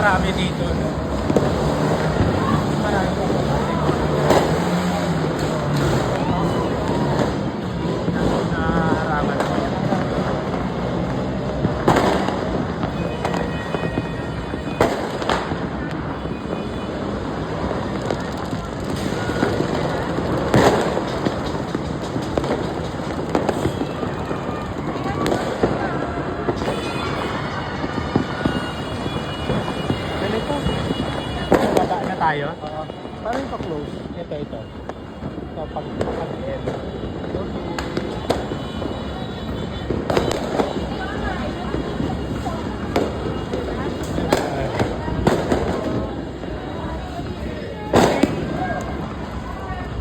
marami dito, no? Marami pa po kasi. Naharangan naman yan. Ganito. Baba na tayo. Parang pa-close. Ito. Ito, pag-end.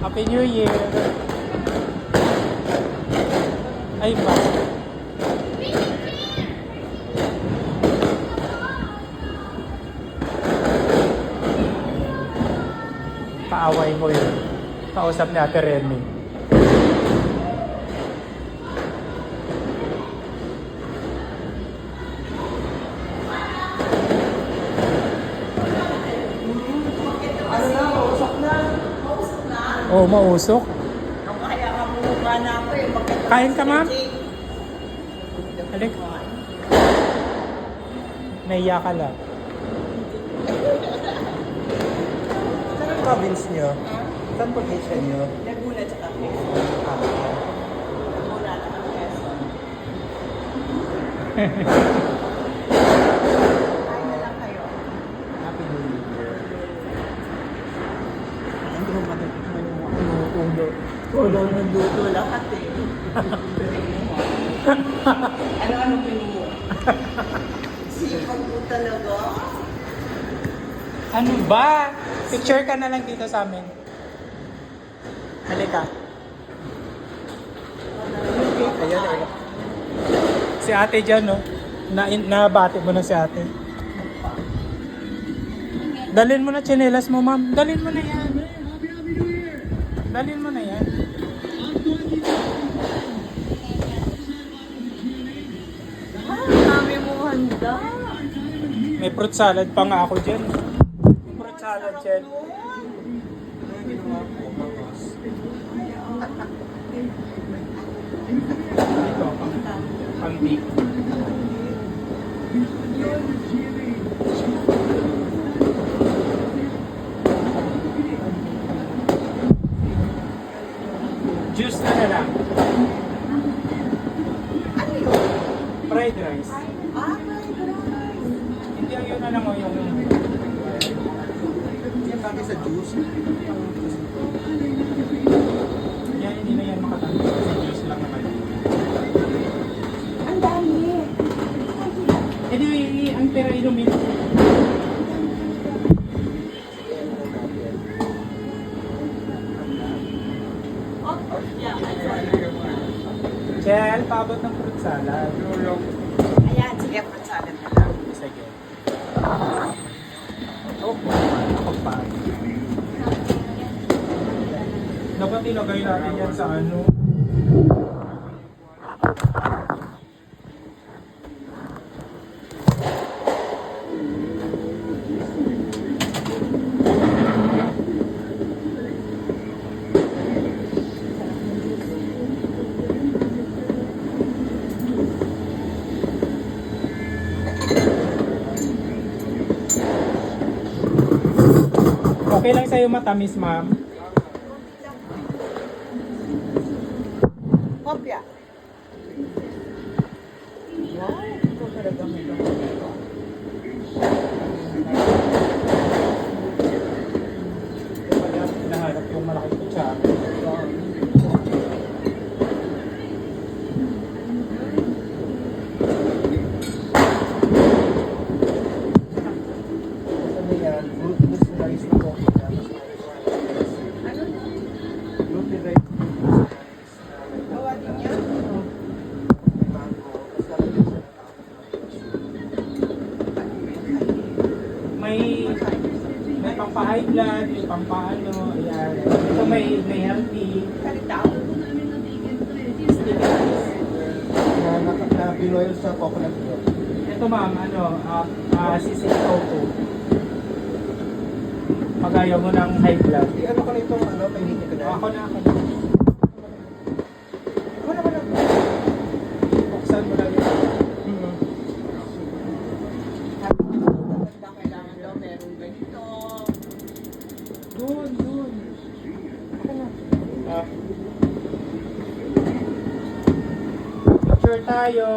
Happy New Year! Ay ba? Kaaway ko yun. Kausap ni Ate Remy. Ano na, mausap na. Oh, mausok. Ang kaya nga bumaba na ako eh. Kain ka, ma'am? Halik. Naiya ka lang. Saan ang province nyo? Saan probinsya nyo? Laguna tsaka Quezon. Laguna tsaka Quezon. Kain na lang kayo. Happy New Year. Hindi mo matutunan yung ulo. Ulo ng luto lahat eh. Ano-ano pinumo? Sipag mo talaga. Ano ba? Picture ka na lang dito sa amin. Halika. Ayan, ayan. Si ate dyan, no? Nabati mo na si ate. Dalhin mo na tsinelas mo, ma'am. Dalhin mo na yan. Dalhin mo na yan. Dami mo handa. May fruit salad pa nga ako dyan. Fruit salad dyan. Ito, pang-beef. Juice na lang. Ano yun? Fried rice. Hindi, yun na lang o yung... Yan kami sa juice. Yan, hindi na yan makatamis. Kasi juice lang naman. Ang dami. Eh di, ang pera inumin. Chel, paabot ng fruit salad. Ayan, sige, fruit salad na lang. Sige. Oh, kapag. Dapat ilagay natin yan sa ano. Okay lang sa'yo matamis, ma'am. Kopya. Wow, ito talaga may gamot. Kaya nahanap yung malaking kutsara. Ano yan? Glutinous rice na coffee na. Ano? Gluten rice. Gawa din yan? May pampa-high blood, may pampa-ano, ayan. Ito may healthy. Kalitaw. Na binoil sa coconut milk. Ito ma'am, ano, sisig tofu. Pag ayaw mo ng high blood. Ano ko na itong ano, painitin ko na. Ako na. Wala ka na. Buksan mo lang yun. Kailangan daw meron ganito. Doon. Ako na. Ah. Picture tayo.